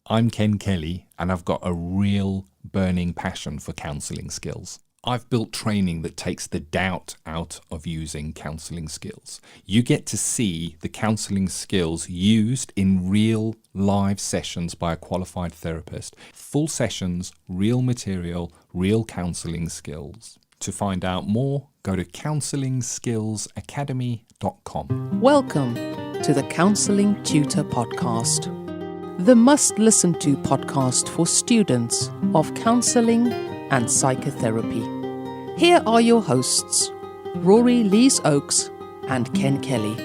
I'm Ken Kelly, and I've got a real burning passion for counselling skills. I've built training that takes the doubt out of using counselling skills. You get to see the counselling skills used in real live sessions by a qualified therapist. Full sessions, real material, real counselling skills. To find out more, go to counsellingskillsacademy.com. Welcome to the Counselling Tutor Podcast, the must-listen-to podcast for students of counselling and psychotherapy. Here are your hosts, Rory Lees-Oakes and Ken Kelly.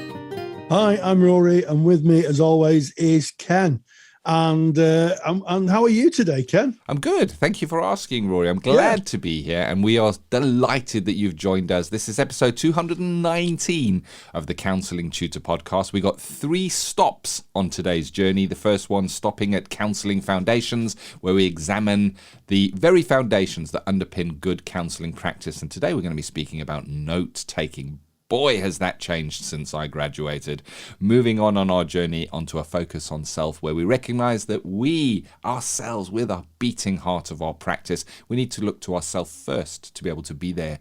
Hi, I'm Rory, and with me, as always, is Ken. And how are you today, Ken? I'm good. Thank you for asking, Rory. I'm glad to be here, and we are delighted that you've joined us. This is episode 219 of the Counselling Tutor Podcast. We got 3 stops on today's journey. The first one stopping at Counselling Foundations, where we examine the very foundations that underpin good counselling practice. And today we're going to be speaking about note-taking. Boy, has that changed since I graduated. Moving on our journey onto a focus on self, where we recognize that we, ourselves, with our beating heart of our practice, we need to look to ourselves first to be able to be there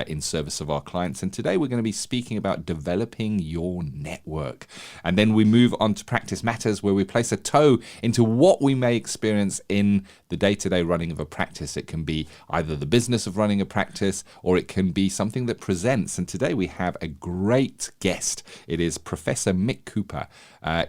in service of our clients. And today we're going to be speaking about developing your network. And then we move on to practice matters, where we place a toe into what we may experience in the day-to-day running of a practice. It can be either the business of running a practice, or it can be something that presents. And today we have a great guest. It is Professor Mick Cooper.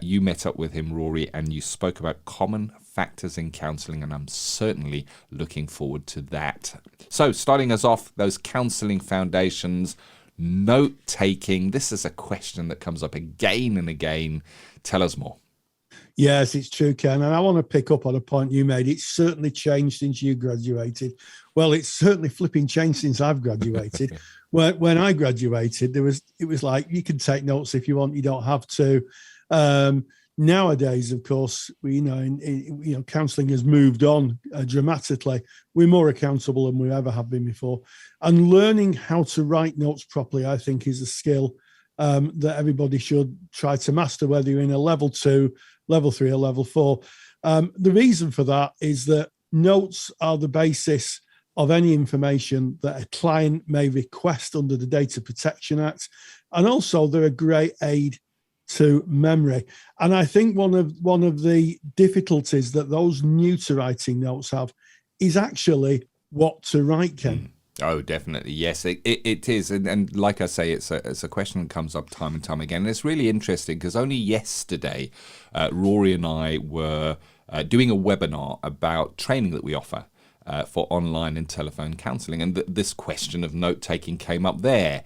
You met up with him, Rory, and you spoke about common factors in counselling, and I'm certainly looking forward to that. So, starting us off, those counselling foundations, note-taking. This is a question that comes up again and again. Tell us more. Yes, it's true, Ken. And I want to pick up on a point you made. It's certainly changed since you graduated. Well, it's certainly flipping changed since I've graduated. When I graduated, it was like, you can take notes if you want, you don't have to. Nowadays, of course, counselling has moved on dramatically. We're more accountable than we ever have been before. And learning how to write notes properly, I think, is a skill that everybody should try to master, whether you're in a level 2, level 3 or level 4. The reason for that is that notes are the basis of any information that a client may request under the Data Protection Act. And also they're a great aid to memory. And I think one of the difficulties that those new to writing notes have is actually what to write, Ken. Oh, definitely. Yes, it is. And like I say, it's a question that comes up time and time again. And it's really interesting because only yesterday, Rory and I were doing a webinar about training that we offer for online and telephone counselling. And this question of note-taking came up there,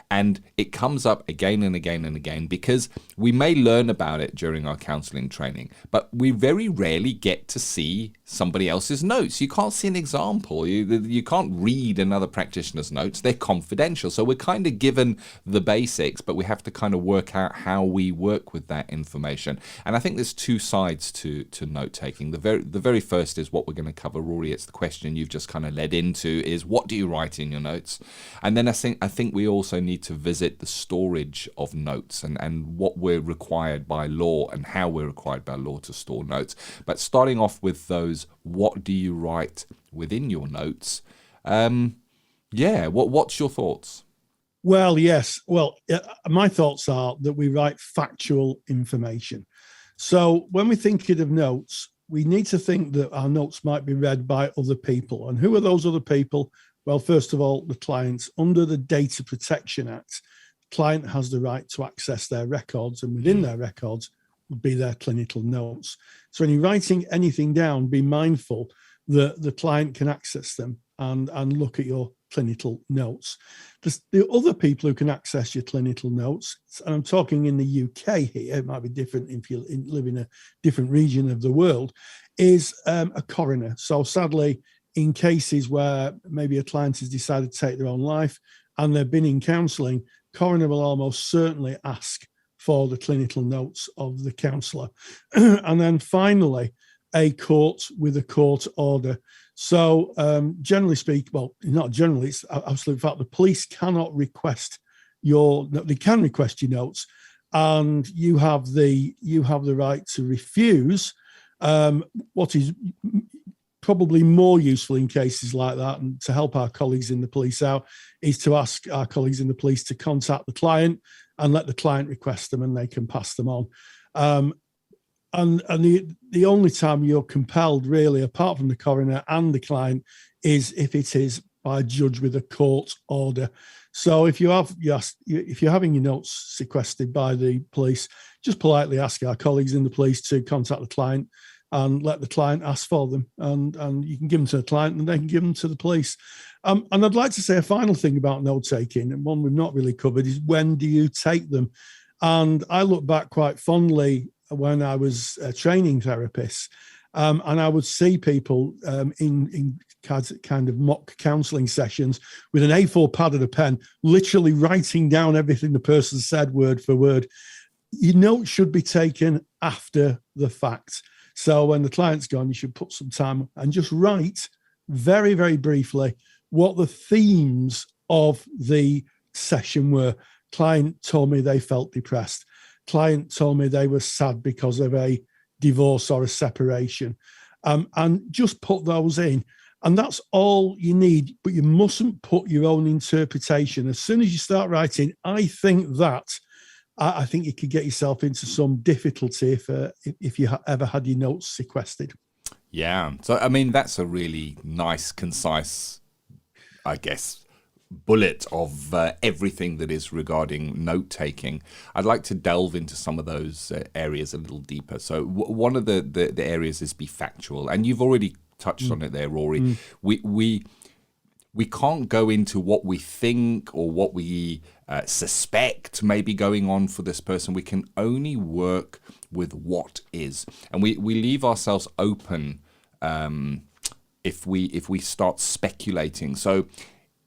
and it comes up again and again and again because we may learn about it during our counselling training, but we very rarely get to see somebody else's notes. You can't see an example. You can't read another practitioner's notes. They're confidential. So we're kind of given the basics, but we have to kind of work out how we work with that information. And I think there's 2 sides to note-taking. The very first is what we're going to cover, Rory. It's the question you've just kind of led into, is what do you write in your notes? And then I think we also need to visit the storage of notes and what we're required by law and how we're required by law to store notes. But starting off with those, what do you write within your notes? What's your thoughts? Well, yes. Well, my thoughts are that we write factual information. So when we're thinking of notes, we need to think that our notes might be read by other people. And who are those other people? Well, first of all, the clients. Under the Data Protection Act, the client has the right to access their records, and within their records would be their clinical notes. So when you're writing anything down, be mindful that the client can access them and look at your clinical notes. The other people who can access your clinical notes, and I'm talking in the UK here, it might be different if you live in a different region of the world, is a coroner. So sadly, in cases where maybe a client has decided to take their own life and they've been in counselling, coroner will almost certainly ask for the clinical notes of the counsellor. And then finally, a court with a court order. So generally speaking, well, not generally, it's absolute fact, the police cannot request they can request your notes, and you have the right to refuse What is probably more useful in cases like that, and to help our colleagues in the police out, is to ask our colleagues in the police to contact the client and let the client request them, and they can pass them on. And the only time you're compelled, really, apart from the coroner and the client, is if it is by a judge with a court order. So if you're having your notes sequestered by the police, just politely ask our colleagues in the police to contact the client and let the client ask for them, and you can give them to the client and they can give them to the police. And I'd like to say a final thing about note taking, and one we've not really covered, is when do you take them? And I look back quite fondly when I was training therapists, and I would see people in kind of mock counselling sessions with an A4 pad and a pen, literally writing down everything the person said word for word. Your note should be taken after the fact. So when the client's gone, you should put some time and just write very, very briefly what the themes of the session were. Client told me they felt depressed. Client told me they were sad because of a divorce or a separation. And just put those in. And that's all you need, but you mustn't put your own interpretation. As soon as you start writing, I think you could get yourself into some difficulty if you ever had your notes sequestered. Yeah. So, I mean, that's a really nice, concise, I guess, bullet of everything that is regarding note-taking. I'd like to delve into some of those areas a little deeper. So one of the areas is be factual. And you've already touched on it there, Rory. We can't go into what we think or what we suspect may be going on for this person. We can only work with what is. And we leave ourselves open if we start speculating. So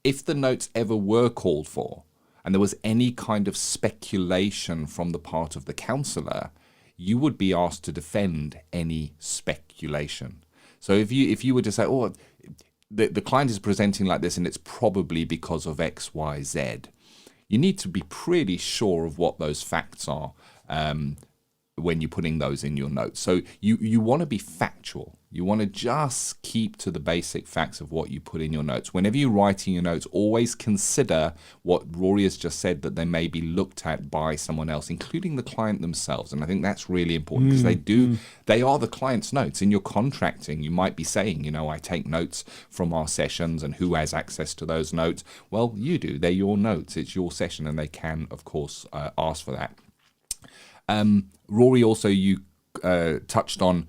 if the notes ever were called for and there was any kind of speculation from the part of the counsellor, you would be asked to defend any speculation. So if you were to say, oh, the client is presenting like this and it's probably because of X, Y, Z, you need to be pretty sure of what those facts are when you're putting those in your notes. So you want to be factual. You want to just keep to the basic facts of what you put in your notes. Whenever you're writing your notes, always consider what Rory has just said, that they may be looked at by someone else, including the client themselves. And I think that's really important because they are the client's notes. In your contracting, you might be saying, I take notes from our sessions, and who has access to those notes? Well, you do. They're your notes. It's your session, and they can, of course, ask for that. Rory, also you touched on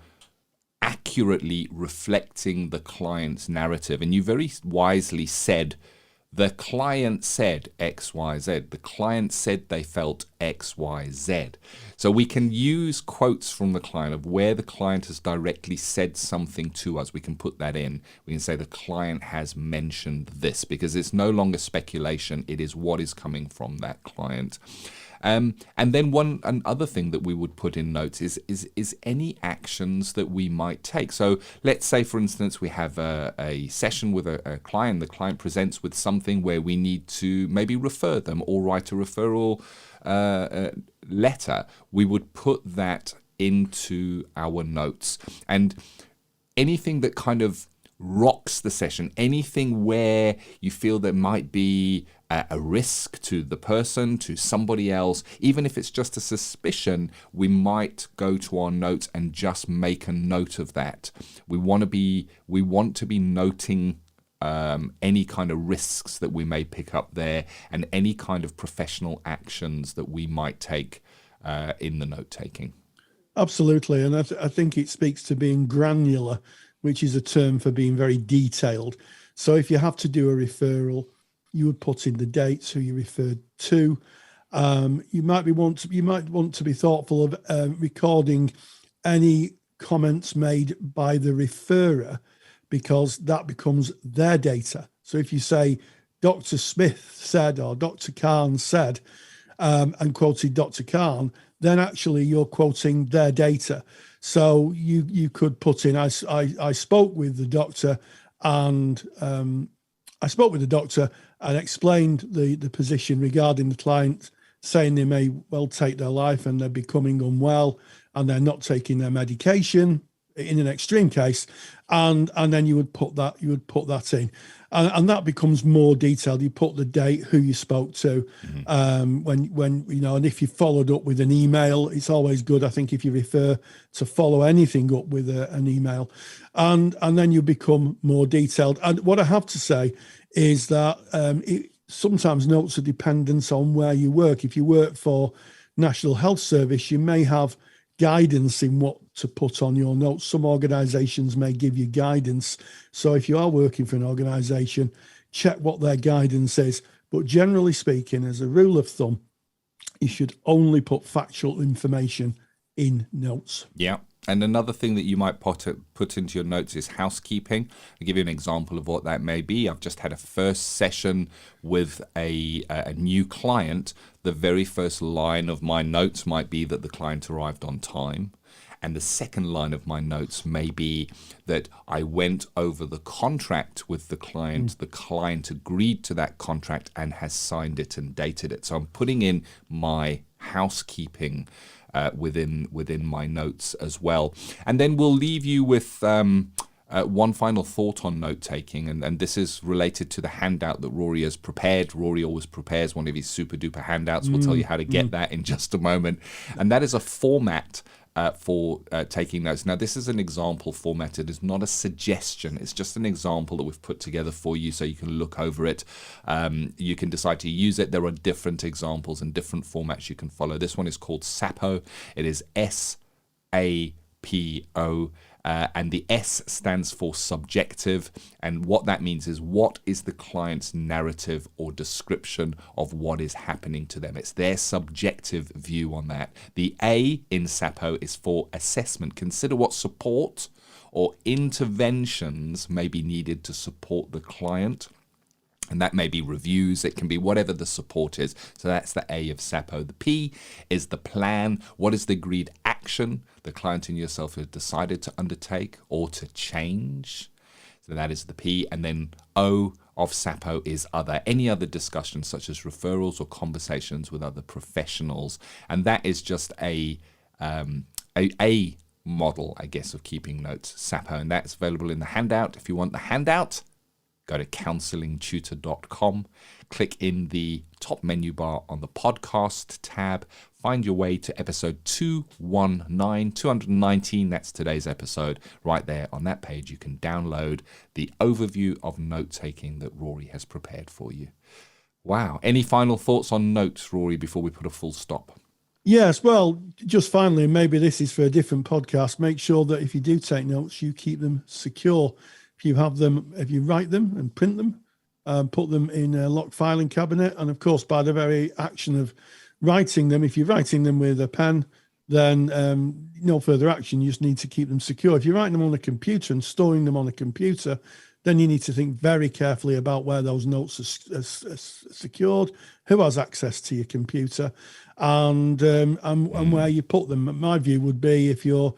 accurately reflecting the client's narrative, and you very wisely said the client said X, Y, Z. The client said they felt X, Y, Z. So we can use quotes from the client of where the client has directly said something to us. We can put that in. We can say the client has mentioned this, because it's no longer speculation. It is what is coming from that client. And then another thing that we would put in notes is any actions that we might take. So let's say, for instance, we have a session with a client. The client presents with something where we need to maybe refer them or write a referral letter. We would put that into our notes. And anything that kind of rocks the session, anything where you feel there might be a risk to the person, to somebody else, even if it's just a suspicion, we might go to our notes and just make a note of that. We want to be noting any kind of risks that we may pick up there, and any kind of professional actions that we might take in the note taking. Absolutely, and I think it speaks to being granular, which is a term for being very detailed. So if you have to do a referral, you would put in the dates who you referred to. You might want to be thoughtful of recording any comments made by the referrer, because that becomes their data. So if you say Dr. Smith said or Dr. Khan said, and quoted Dr. Khan, then actually you're quoting their data. So you could put in, I spoke with the doctor, and and explained the position regarding the client, saying they may well take their life and they're becoming unwell and they're not taking their medication in an extreme case, and then you would put that in, and that becomes more detailed. You put the date, who you spoke to, when and if you followed up with an email, it's always good, I think, if you refer to follow anything up with an email, and then you become more detailed. And what I have to say is that sometimes notes are dependent on where you work. If you work for National Health Service, you may have guidance in what to put on your notes. Some organisations may give you guidance. So if you are working for an organisation, check what their guidance is. But generally speaking, as a rule of thumb, you should only put factual information in notes. Yeah. And another thing that you might put into your notes is housekeeping. I'll give you an example of what that may be. I've just had a first session with a new client. The very first line of my notes might be that the client arrived on time. And the second line of my notes may be that I went over the contract with the client. The client agreed to that contract and has signed it and dated it. So I'm putting in my housekeeping within my notes as well. And then we'll leave you with one final thought on note taking, and this is related to the handout that Rory has prepared. Rory always prepares one of his super duper handouts. We'll tell you how to get that in just a moment. And that is a format for taking notes. Now, this is an example format. It is not a suggestion. It's just an example that we've put together for you so you can look over it. You can decide to use it. There are different examples and different formats you can follow. This one is called SAPO. It is SAPO. And the S stands for subjective, and what that means is what is the client's narrative or description of what is happening to them. It's their subjective view on that. The A in SAPO is for assessment. Consider what support or interventions may be needed to support the client. And that may be reviews, it can be whatever the support is. So that's the A of SAPO. The P is the plan. What is the agreed action the client and yourself have decided to undertake or to change? So that is the P. And then O of SAPO is other. Any other discussions such as referrals or conversations with other professionals. And that is just a model, I guess, of keeping notes, SAPO. And that's available in the handout. If you want the handout, go to counsellingtutor.com, click in the top menu bar on the podcast tab, find your way to episode 219, that's today's episode. Right there on that page, you can download the overview of note-taking that Rory has prepared for you. Wow. Any final thoughts on notes, Rory, before we put a full stop? Yes, well, just finally, maybe this is for a different podcast, make sure that if you do take notes, you keep them secure. If you write them and print them, put them in a locked filing cabinet. And of course, by the very action of writing them, if you're writing them with a pen, then no further action. You just need to keep them secure. If you're writing them on a computer and storing them on a computer, then you need to think very carefully about where those notes are secured, who has access to your computer, and where you put them. My view would be if you're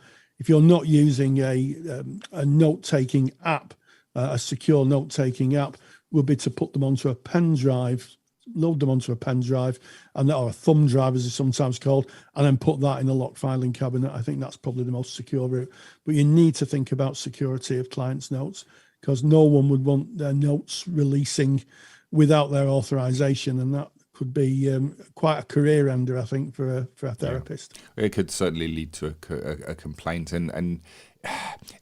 not using a note-taking app, a secure note-taking app, would be to put them onto a pen drive, load them onto a pen drive, or a thumb drive, as it's sometimes called, and then put that in a locked filing cabinet. I think that's probably the most secure route. But you need to think about security of clients' notes, because no one would want their notes releasing without their authorization, and that could be quite a career ender, I think, for a therapist. Yeah. It could certainly lead to a complaint, and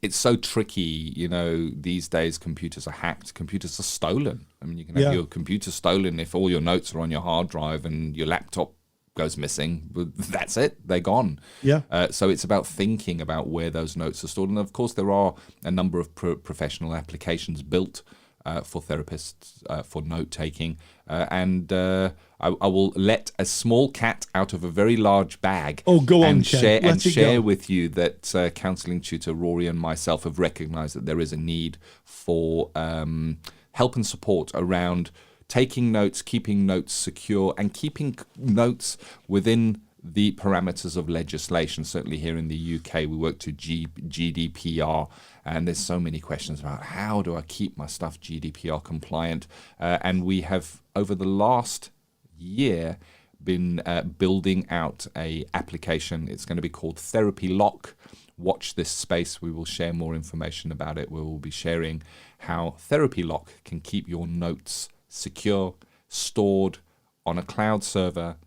it's so tricky, these days computers are hacked, computers are stolen. I mean, you can have your computer stolen if all your notes are on your hard drive and your laptop goes missing, that's it, they're gone. So it's about thinking about where those notes are stored. And of course, there are a number of professional applications built for therapists for note-taking. And I will let a small cat out of a very large bag. Oh, go on, and Ken. share with you that counselling tutor Rory and myself have recognised that there is a need for help and support around taking notes, keeping notes secure, and keeping notes within the parameters of legislation. Certainly here in the UK, we work to GDPR, and there's so many questions about how do I keep my stuff GDPR compliant. And we have, over the last year, been building out a application. It's going to be called Therapy Lock, watch this space. We will share more information about it. We will be sharing how Therapy Lock can keep your notes secure, stored on a cloud server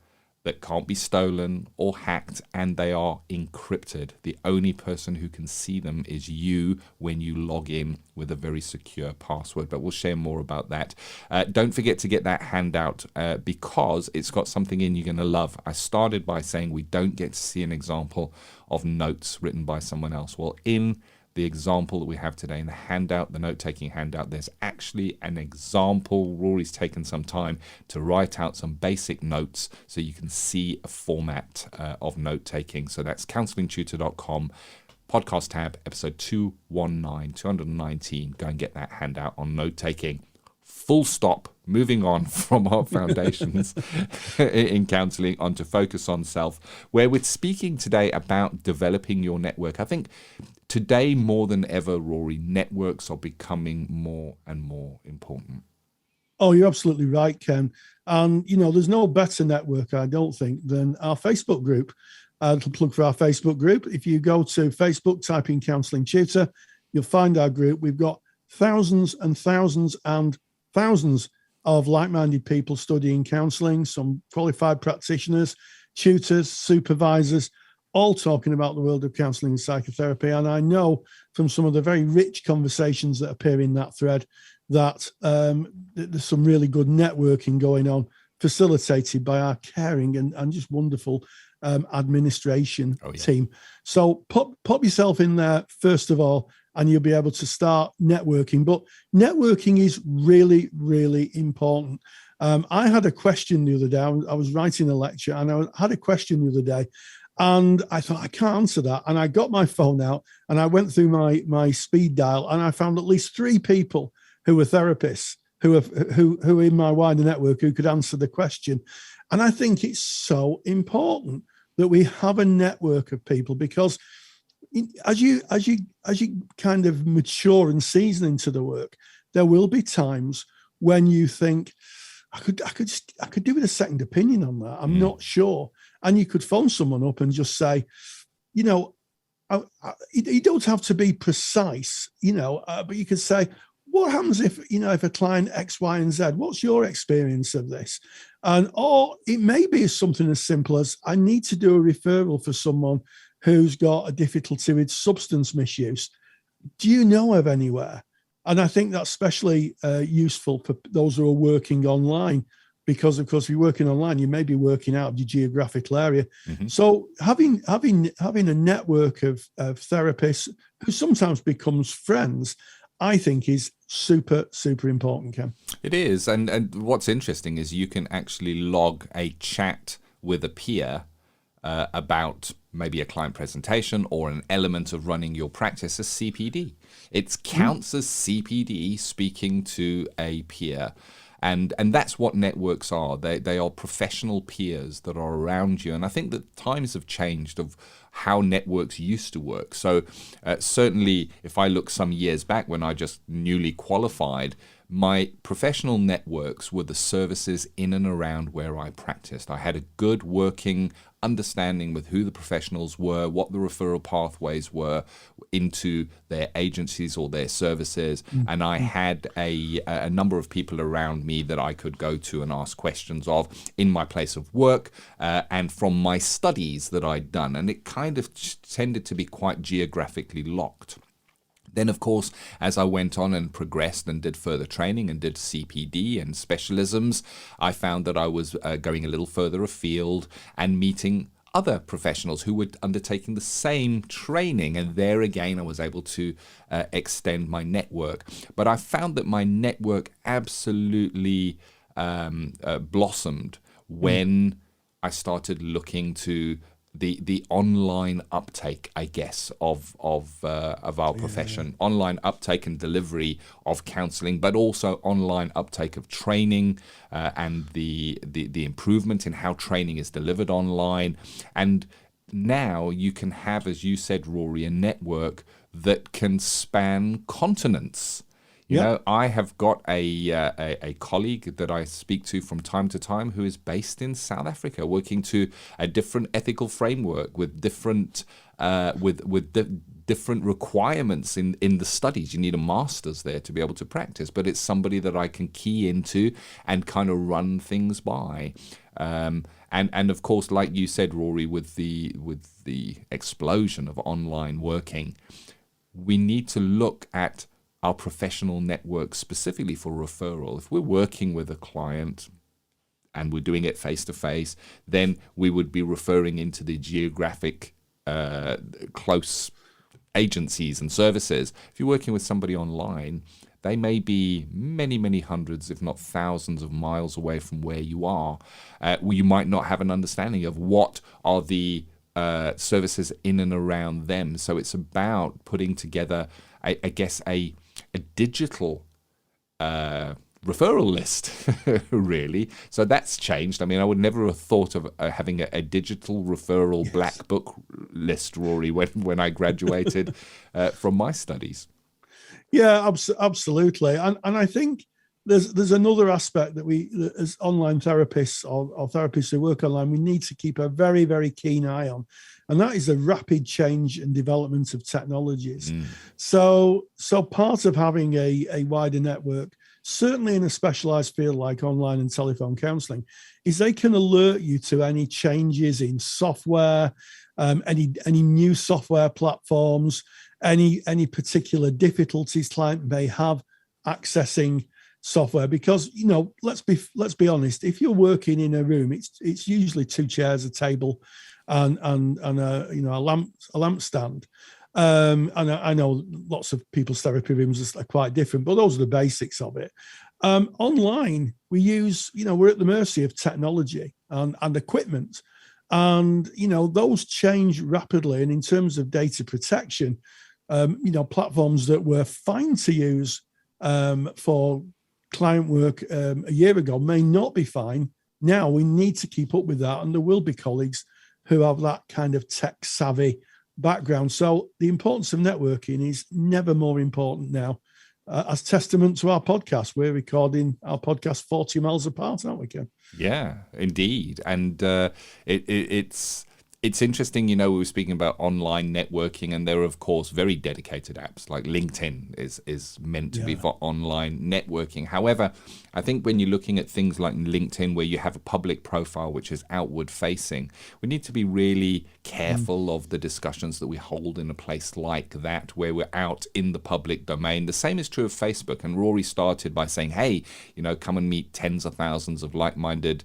that can't be stolen or hacked, and they are encrypted. The only person who can see them is you when you log in with a very secure password, but we'll share more about that. Don't forget to get that handout because it's got something in you're going to love. I started by saying we don't get to see an example of notes written by someone else. Well, in the example that we have today in the handout, the note-taking handout, there's actually an example. Rory's taken some time to write out some basic notes so you can see a format of note-taking. So that's counsellingtutor.com, podcast tab, episode 219. Go and get that handout on note-taking. Full stop. Moving on from our foundations in counselling onto focus on self, where we're speaking today about developing your network. I think today more than ever, Rory, networks are becoming more and more important. Oh, you're absolutely right, Ken. And, there's no better network, I don't think, than our Facebook group. To plug for our Facebook group, if you go to Facebook, type in Counselling Tutor, you'll find our group. We've got thousands and thousands and thousands of like-minded people studying counselling, some qualified practitioners, tutors, supervisors, all talking about the world of counselling and psychotherapy. And I know from some of the very rich conversations that appear in that thread that there's some really good networking going on, facilitated by our caring and just wonderful administration team. So pop yourself in there, first of all, and you'll be able to start networking. But networking is really, really important. I had a question the other day. I was writing a lecture, and I had a question the other day, and I thought, I can't answer that. And I got my phone out, and I went through my speed dial, and I found at least 3 people who were therapists, who are in my wider network, who could answer the question. And I think it's so important that we have a network of people, because as you kind of mature and season into the work, there will be times when you think, I could do with a second opinion on that. I'm not sure. And you could phone someone up and just say, you don't have to be precise, but you could say, what happens if a client X, Y, and Z, what's your experience of this? Or it may be something as simple as, I need to do a referral for someone who's got a difficulty with substance misuse. Do you know of anywhere? And I think that's especially useful for those who are working online, because, of course, if you're working online, you may be working out of your geographical area. Mm-hmm. So having a network of therapists who sometimes becomes friends, I think is super, super important, Ken. It is. And what's interesting is you can actually log a chat with a peer about maybe a client presentation or an element of running your practice as CPD. It counts as CPD speaking to a peer. And that's what networks are. They are professional peers that are around you. And I think that times have changed of how networks used to work. So certainly if I look some years back when I just newly qualified, my professional networks were the services in and around where I practiced. I had a good working understanding with who the professionals were, what the referral pathways were into their agencies or their services. And I had a number of people around me that I could go to and ask questions of in my place of work and from my studies that I'd done. And it kind of tended to be quite geographically locked. Then, of course, as I went on and progressed and did further training and did CPD and specialisms, I found that I was going a little further afield and meeting other professionals who were undertaking the same training. And there again, I was able to extend my network. But I found that my network absolutely blossomed when I started looking to the online uptake, I guess, of our profession, online uptake and delivery of counselling, but also online uptake of training and the improvement in how training is delivered online. And now you can have, as you said, Rory, a network that can span continents. You know, I have got a colleague that I speak to from time to time who is based in South Africa, working to a different ethical framework with different different requirements in the studies. You need a master's there to be able to practice, but it's somebody that I can key into and kind of run things by. And of course, like you said, Rory, with the explosion of online working, we need to look at our professional network specifically for referral. If we're working with a client and we're doing it face-to-face, then we would be referring into the geographic close agencies and services. If you're working with somebody online, they may be many, many hundreds, if not thousands of miles away from where you are. You might not have an understanding of what are the services in and around them. So it's about putting together, I guess, a digital referral list, really. So that's changed. I mean, I would never have thought of having a digital referral black book list, Rory, when I graduated from my studies. Yeah, absolutely. And I think there's another aspect that we, as online therapists or therapists who work online, we need to keep a very, very keen eye on. And that is the rapid change and development of technologies. So part of having a wider network, certainly in a specialized field like online and telephone counseling, is they can alert you to any changes in software, any new software platforms, any particular difficulties client may have accessing software. Because, you know, let's be honest, if you're working in a room, it's usually 2 chairs, a table, and a lamp stand. And I know lots of people's therapy rooms are quite different, but those are the basics of it. Online, we're at the mercy of technology and equipment, and those change rapidly. And in terms of data protection, platforms that were fine to use for client work a year ago may not be fine now. We need to keep up with that, and there will be colleagues who have that kind of tech savvy background. So the importance of networking is never more important now. As testament to our podcast, we're recording our podcast 40 miles apart, aren't we, Ken? Yeah, indeed. And it's interesting, we were speaking about online networking, and there are, of course, very dedicated apps like LinkedIn is meant to be for online networking. However, I think when you're looking at things like LinkedIn, where you have a public profile which is outward facing, we need to be really careful of the discussions that we hold in a place like that, where we're out in the public domain. The same is true of Facebook. And Rory started by saying, hey, come and meet tens of thousands of like-minded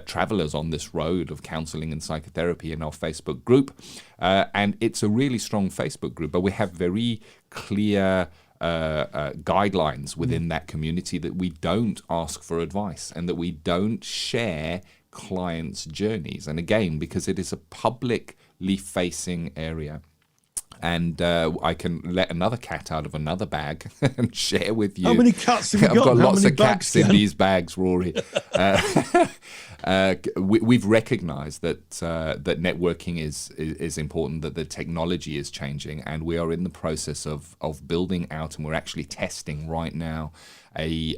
travelers on this road of counseling and psychotherapy in our Facebook group. And it's a really strong Facebook group, but we have very clear guidelines within that community that we don't ask for advice and that we don't share clients' journeys. And again, because it is a publicly facing area. And I can let another cat out of another bag and share with you. How many cats have you got? I've got lots of bags, cats in these bags, Rory. We've recognised that networking is important, that the technology is changing, and we are in the process of building out, and we're actually testing right now a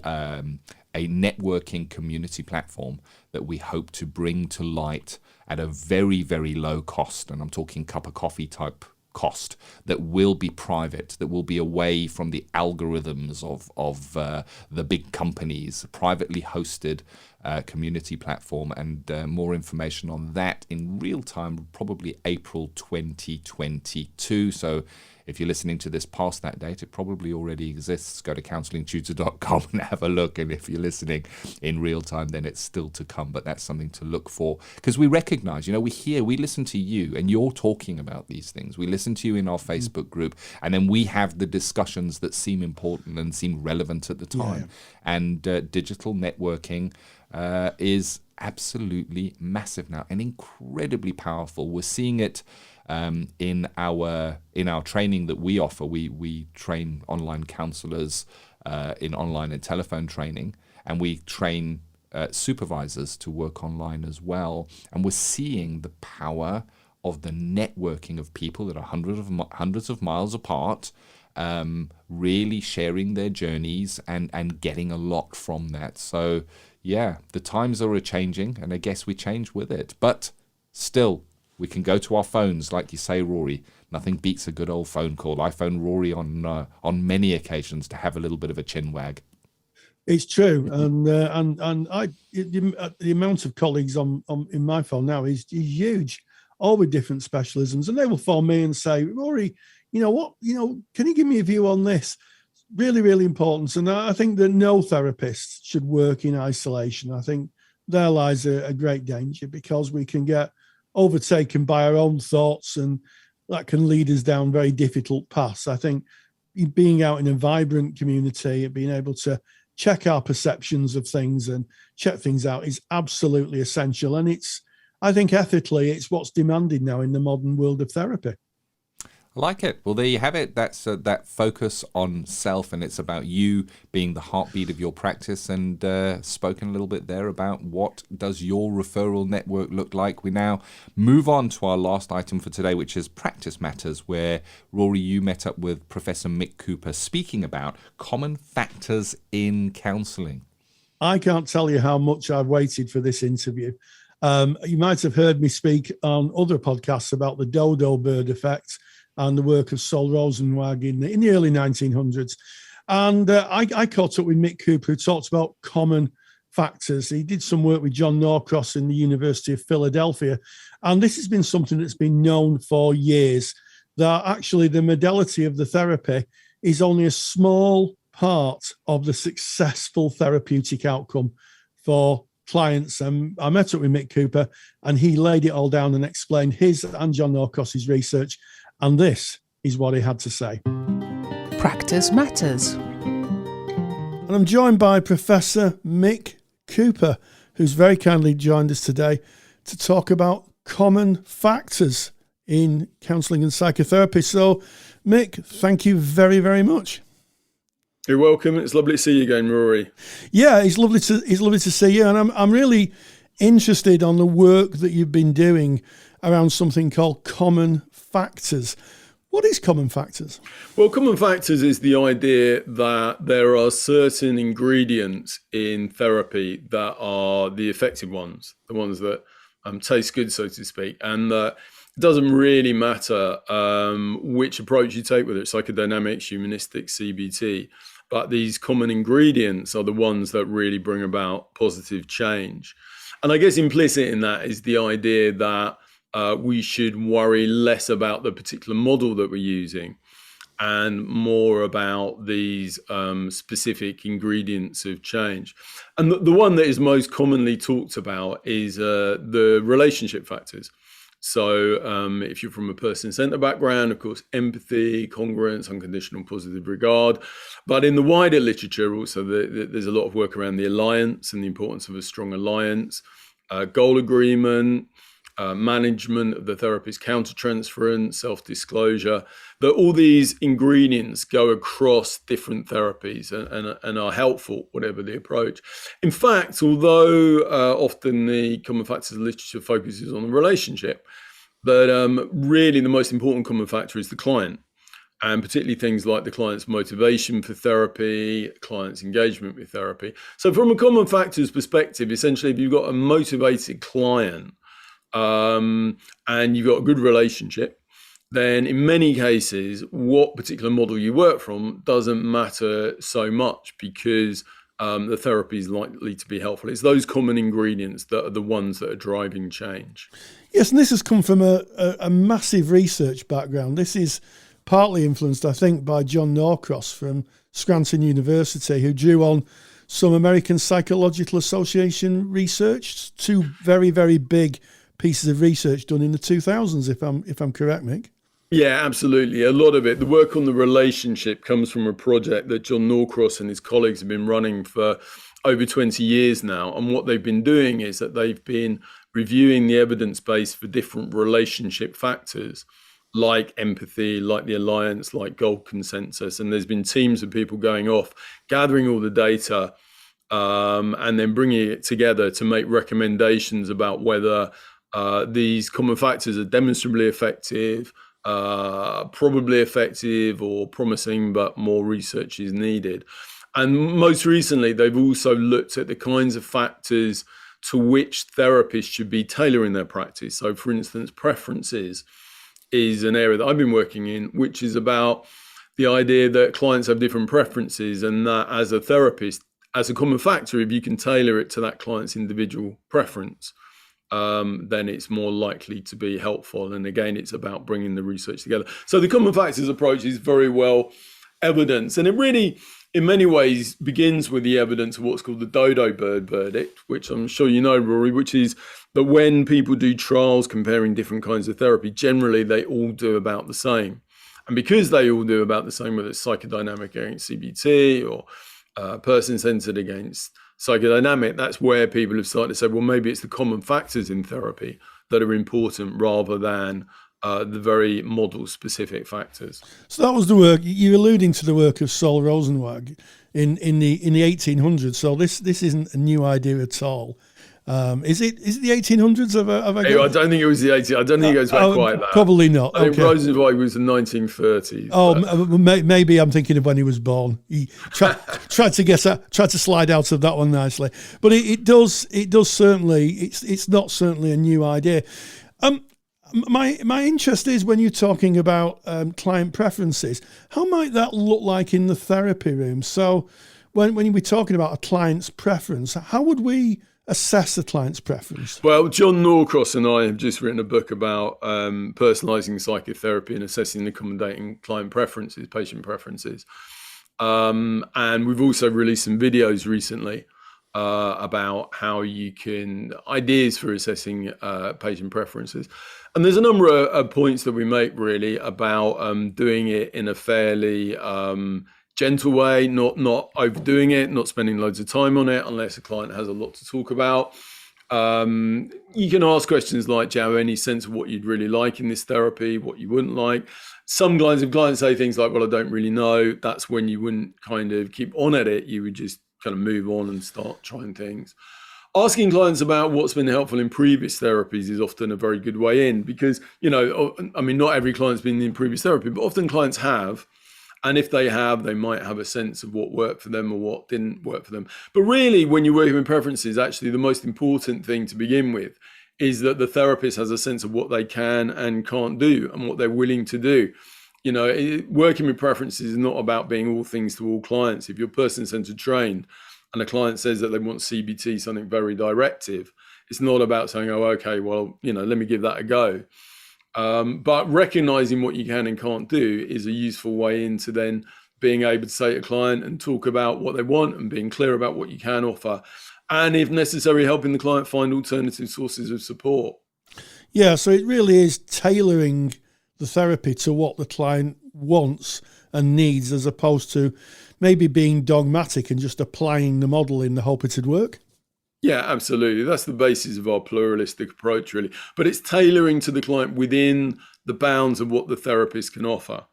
networking community platform that we hope to bring to light at a very, very low cost. And I'm talking cup of coffee type cost, that will be private, that will be away from the algorithms of the big companies, privately hosted community platform. And more information on that in real time, probably April 2022. So if you're listening to this past that date, it probably already exists. Go to counsellingtutor.com and have a look. And if you're listening in real time, then it's still to come. But that's something to look for, because we recognize, we listen to you and you're talking about these things. We listen to you in our Facebook group, and then we have the discussions that seem important and seem relevant at the time. Yeah. And digital networking is absolutely massive now and incredibly powerful. We're seeing it in our training that we offer. We train online counselors in online and telephone training, and we train supervisors to work online as well. And we're seeing the power of the networking of people that are hundreds of miles apart, really sharing their journeys and getting a lot from that. So yeah, the times are changing, and I guess we change with it. But still, We can go to our phones, like you say, Rory. Nothing beats a good old phone call. I phone Rory on many occasions to have a little bit of a chin wag. It's true, and the amount of colleagues on in my phone now is huge, all with different specialisms, and they will phone me and say, Rory, can you give me a view on this? Really, really important. And I think that no therapist should work in isolation. I think there lies a great danger, because we can get overtaken by our own thoughts, and that can lead us down very difficult paths. I think being out in a vibrant community and being able to check our perceptions of things and check things out is absolutely essential. And I think ethically, it's what's demanded now in the modern world of therapy. I like it. Well, there you have it. That's that focus on self, and it's about you being the heartbeat of your practice, and spoken a little bit there about what does your referral network look like. We now move on to our last item for today, which is Practice Matters, where, Rory, you met up with Professor Mick Cooper speaking about common factors in counselling. I can't tell you how much I've waited for this interview. You might have heard me speak on other podcasts about the dodo bird effect and the work of Sol Rosenwag in the early 1900s. And I caught up with Mick Cooper, who talked about common factors. He did some work with John Norcross in the University of Philadelphia. And this has been something that's been known for years, that actually the modality of the therapy is only a small part of the successful therapeutic outcome for clients. And I met up with Mick Cooper, and he laid it all down and explained his and John Norcross's research. And this is what he had to say. Practice Matters. And I'm joined by Professor Mick Cooper, who's very kindly joined us today to talk about common factors in counselling and psychotherapy. So, Mick, thank you very, very much. You're welcome. It's lovely to see you again, Rory. Yeah, it's lovely to see you. And I'm really interested on the work that you've been doing around something called common factors. What is common factors? Well, common factors is the idea that there are certain ingredients in therapy that are the effective ones, the ones that taste good, so to speak, and that it doesn't really matter which approach you take, whether it's psychodynamics, humanistic, CBT, but these common ingredients are the ones that really bring about positive change. And I guess implicit in that is the idea that we should worry less about the particular model that we're using and more about these specific ingredients of change. And the one that is most commonly talked about is the relationship factors. So if you're from a person-centered background, of course, empathy, congruence, unconditional positive regard. But in the wider literature also, there's a lot of work around the alliance and the importance of a strong alliance, goal agreement, management of the therapist, countertransference, self-disclosure, that all these ingredients go across different therapies and are helpful, whatever the approach. In fact, although often the common factors literature focuses on the relationship, but really the most important common factor is the client, and particularly things like the client's motivation for therapy, client's engagement with therapy. So from a common factors perspective, essentially, if you've got a motivated client, and you've got a good relationship, then in many cases, what particular model you work from doesn't matter so much, because the therapy is likely to be helpful. It's those common ingredients that are the ones that are driving change. Yes, and this has come from a massive research background. This is partly influenced, I think, by John Norcross from Scranton University, who drew on some American Psychological Association research, two very, very big pieces of research done in the 2000s, if I'm correct, Mick. Yeah, absolutely. A lot of it, the work on the relationship, comes from a project that John Norcross and his colleagues have been running for over 20 years now. And what they've been doing is that they've been reviewing the evidence base for different relationship factors, like empathy, like the alliance, like goal consensus. And there's been teams of people going off, gathering all the data, and then bringing it together to make recommendations about whether these common factors are demonstrably effective, probably effective, or promising, but more research is needed. And most recently, they've also looked at the kinds of factors to which therapists should be tailoring their practice. So, for instance, preferences is an area that I've been working in, which is about the idea that clients have different preferences, and that as a therapist, as a common factor, if you can tailor it to that client's individual preference, then it's more likely to be helpful. And again, it's about bringing the research together. So the common factors approach is very well evidenced, and it really, in many ways, begins with the evidence of what's called the dodo bird verdict, which I'm sure you know, Rory, which is that when people do trials comparing different kinds of therapy, generally they all do about the same. And because they all do about the same, whether it's psychodynamic against CBT or person-centered against psychodynamic, that's where people have started to say, well, maybe it's the common factors in therapy that are important rather than the very model-specific factors. So that was the work you're alluding to, the work of Sol Rosenwag in the 1800s. So this isn't a new idea at all. Is it the 1800s? I don't think it was the 1800s. I don't think it goes back quite that. Probably not. I think Rosenwag was the 1930s. Oh, maybe I'm thinking of when he was born. He tried to slide out of that one nicely. But it does certainly. It's not certainly a new idea. My interest is when you're talking about client preferences, how might that look like in the therapy room? So when we're talking about a client's preference, how would we assess a client's preference? Well, John Norcross and I have just written a book about personalising psychotherapy and assessing and accommodating client preferences, patient preferences. And we've also released some videos recently about how you can, ideas for assessing patient preferences. And there's a number of points that we make really about doing it in a fairly gentle way, not overdoing it, not spending loads of time on it unless a client has a lot to talk about. You can ask questions like, do you have any sense of what you'd really like in this therapy, what you wouldn't like? Some clients, if clients say things like, well, I don't really know, that's when you wouldn't kind of keep on at it. You would just kind of move on and start trying things. Asking clients about what's been helpful in previous therapies is often a very good way in because, not every client's been in previous therapy, but often clients have. And if they have, they might have a sense of what worked for them or what didn't work for them. But really, when you're working with preferences, actually the most important thing to begin with is that the therapist has a sense of what they can and can't do and what they're willing to do. Working with preferences is not about being all things to all clients. If you're person-centered trained and a client says that they want CBT, something very directive, it's not about saying, oh, okay, well, let me give that a go. But recognizing what you can and can't do is a useful way into then being able to say to a client and talk about what they want and being clear about what you can offer. And if necessary, helping the client find alternative sources of support. Yeah, so it really is tailoring the therapy to what the client wants and needs, as opposed to maybe being dogmatic and just applying the model in the hope it'd work. Yeah, absolutely. That's the basis of our pluralistic approach, really. But it's tailoring to the client within the bounds of what the therapist can offer,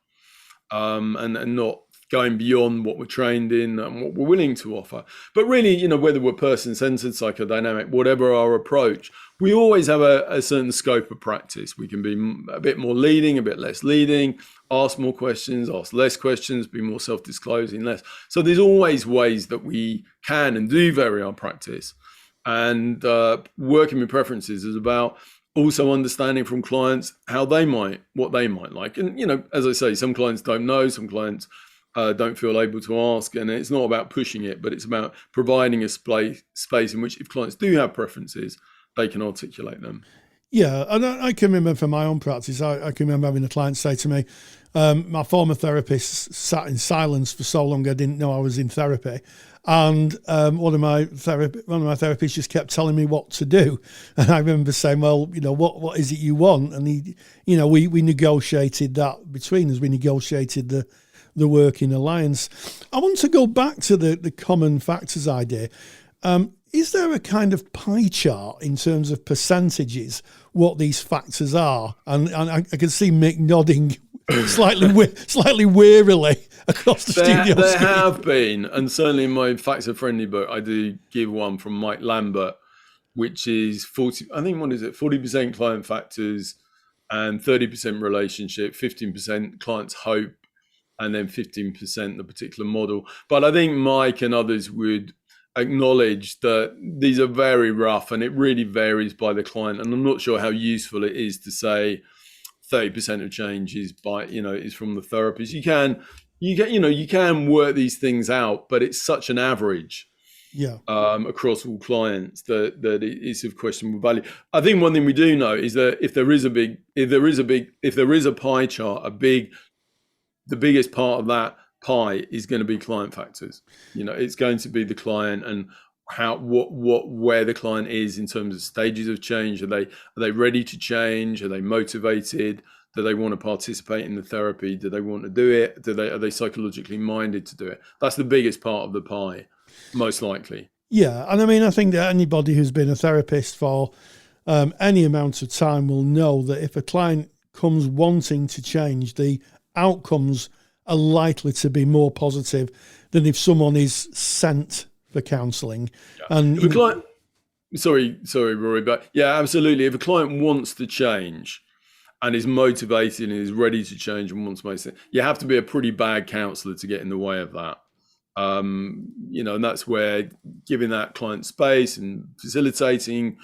and not going beyond what we're trained in and what we're willing to offer. But really, whether we're person-centered, psychodynamic, whatever our approach, we always have a certain scope of practice. We can be a bit more leading, a bit less leading, ask more questions, ask less questions, be more self-disclosing, less. So there's always ways that we can and do vary our practice. And working with preferences is about also understanding from clients what they might like. And, as I say, some clients don't know, some clients don't feel able to ask. And it's not about pushing it, but it's about providing a space in which if clients do have preferences, they can articulate them. Yeah, and I can remember from my own practice, I can remember having a client say to me, my former therapist sat in silence for so long I didn't know I was in therapy. And one of my therapists just kept telling me what to do. And I remember saying, well, what is it you want? And he, we negotiated that between us. We negotiated the working alliance. I want to go back to the common factors idea. Is there a kind of pie chart in terms of percentages what these factors are? And I can see Mick nodding slightly wearily across the studio. There have been, and certainly in my Factor Friendly book, I do give one from Mike Lambert, which is 40% client factors and 30% relationship, 15% client's hope, and then 15% the particular model. But I think Mike and others would acknowledge that these are very rough and it really varies by the client. And I'm not sure how useful it is to say 30% of change is is from the therapist. You can work these things out, but it's such an average across all clients that it is of questionable value. I think one thing we do know is that if there is a pie chart, the biggest part of that pie is going to be client factors. It's going to be the client and where the client is in terms of stages of change. Are they ready to change? Are they motivated? Do they want to participate in the therapy? Do they want to do it? Are they psychologically minded to do it? That's the biggest part of the pie, most likely. Yeah, and I think that anybody who's been a therapist for any amount of time will know that if a client comes wanting to change, the outcomes are likely to be more positive than if someone is sent for counselling. Yeah. And if a client, sorry, Rory, but yeah, absolutely. If a client wants to change and is motivated and is ready to change and wants to make it, you have to be a pretty bad counsellor to get in the way of that. And that's where giving that client space and facilitating,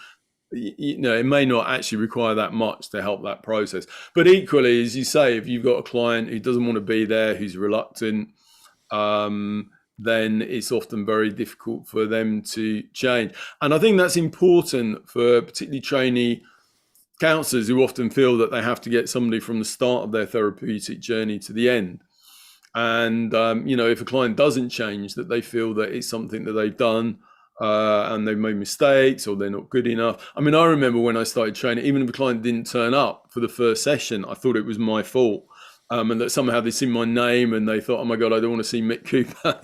it may not actually require that much to help that process. But equally, as you say, if you've got a client who doesn't want to be there, who's reluctant, then it's often very difficult for them to change. And I think that's important for particularly trainee counsellors who often feel that they have to get somebody from the start of their therapeutic journey to the end. And, if a client doesn't change, that they feel that it's something that they've done and they've made mistakes or they're not good enough. I rember when I started training, even if a client didn't turn up for the first session, I thought it was my fault. And that somehow they'd seen my name and they thought, oh my God, I don't want to see Mick Cooper,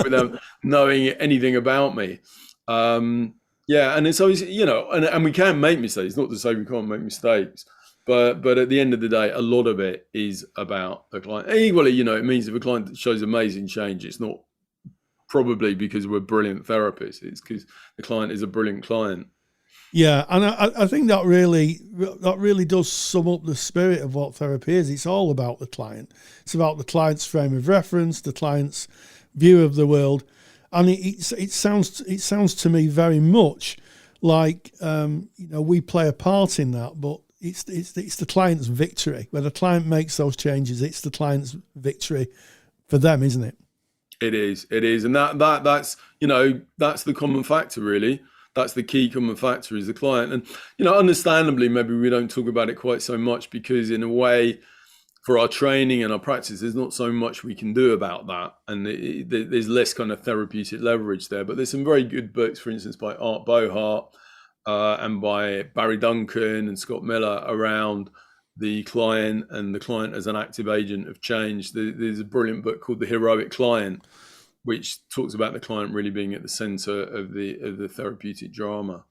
without knowing anything about me. And it's always, and we can make mistakes, not to say we can't make mistakes, but at the end of the day, a lot of it is about the client. Equally, it means if a client shows amazing change, it's not probably because we're brilliant therapists, it's because the client is a brilliant client. Yeah, and I think that really does sum up the spirit of what therapy is. It's all about the client. It's about the client's frame of reference, the client's view of the world, and it sounds to me very much like we play a part in that, but it's the client's victory. When the client makes those changes, it's the client's victory for them, isn't it? It is, and that's that's the common factor, really. That's the key common factor is the client. And, understandably, maybe we don't talk about it quite so much because in a way, for our training and our practice, there's not so much we can do about that. And there's less kind of therapeutic leverage there. But there's some very good books, for instance, by Art Bohart and by Barry Duncan and Scott Miller around the client and the client as an active agent of change. There's a brilliant book called The Heroic Client, which talks about the client really being at the center of the therapeutic drama.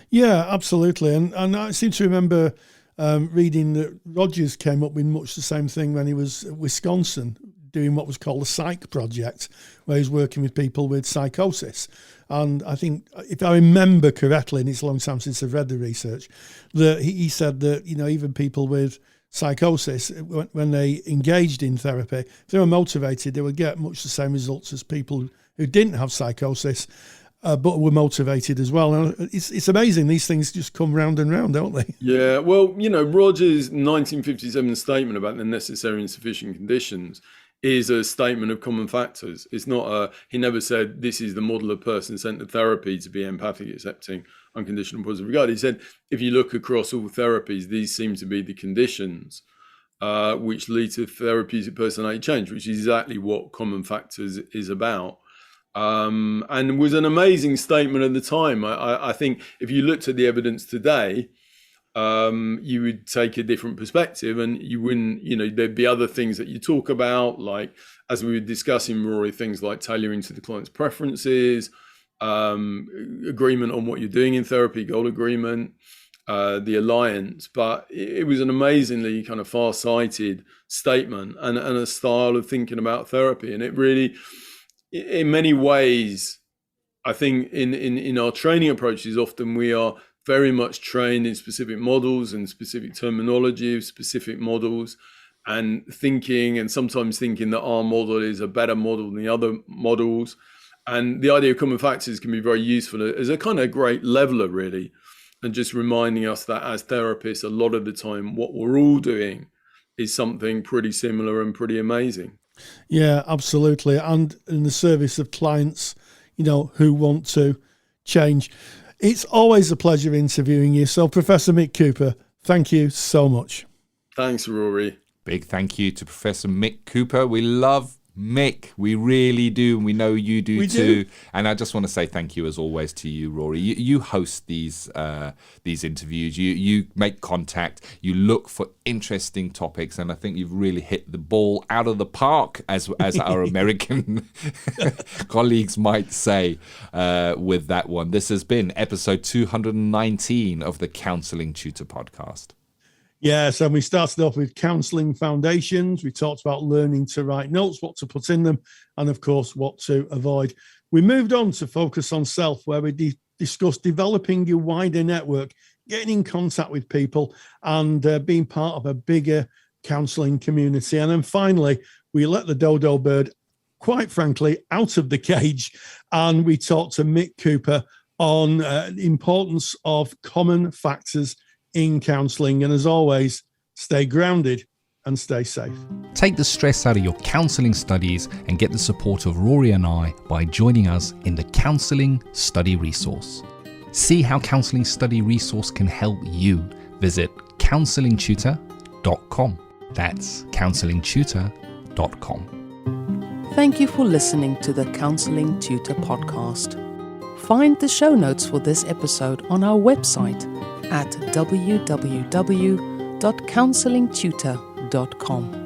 Yeah, absolutely. And I seem to remember reading that Rogers came up with much the same thing when he was at Wisconsin doing what was called a psych project, where he's working with people with psychosis. And I think, if I remember correctly, and it's a long time since I've read the research, that he said that, even people with psychosis, when they engaged in therapy, if they were motivated, they would get much the same results as people who didn't have psychosis, but were motivated as well. And it's amazing. These things just come round and round, don't they? Yeah, well, Rogers' 1957 statement about the necessary and sufficient conditions is a statement of common factors. It's not he never said this is the model of person sent to therapy to be empathic, accepting, unconditional, positive regard. He said, if you look across all therapies, these seem to be the conditions which lead to therapeutic personality change, which is exactly what common factors is about. And it was an amazing statement at the time. I think if you looked at the evidence today, you would take a different perspective and you wouldn't, there'd be other things that you talk about, like, as we were discussing, Rory, things like tailoring to the client's preferences, agreement on what you're doing in therapy, goal agreement, the alliance. But it was an amazingly kind of far-sighted statement and a style of thinking about therapy. And it really, in many ways, I think in our training approaches, often we are very much trained in specific models and specific terminology of specific models, and sometimes thinking that our model is a better model than the other models. And the idea of common factors can be very useful as a kind of great leveler, really, and just reminding us that as therapists, a lot of the time, what we're all doing is something pretty similar and pretty amazing. Yeah, absolutely. And in the service of clients, who want to change. It's always a pleasure interviewing you. So, Professor Mick Cooper, thank you so much. Thanks, Rory. Big thank you to Professor Mick Cooper. We love Mick. We really do. And we know you do too. And I just want to say thank you as always to you, Rory. You host these interviews. You make contact. You look for interesting topics. And I think you've really hit the ball out of the park, as our American colleagues might say, with that one. This has been episode 219 of the Counselling Tutor Podcast. Yes, and we started off with Counselling Foundations. We talked about learning to write notes, what to put in them, and of course, what to avoid. We moved on to Focus on Self, where we discussed developing your wider network, getting in contact with people, and being part of a bigger counselling community. And then finally, we let the dodo bird, quite frankly, out of the cage, and we talked to Mick Cooper on the importance of common factors in counselling. And as always, stay grounded and stay safe. Take the stress out of your counselling studies and get the support of Rory and I by joining us in the Counselling Study Resource. See how Counselling Study Resource can help you. Visit counsellingtutor.com. That's counsellingtutor.com. Thank you for listening to the Counselling Tutor Podcast. Find the show notes for this episode on our website at www.counsellingtutor.com.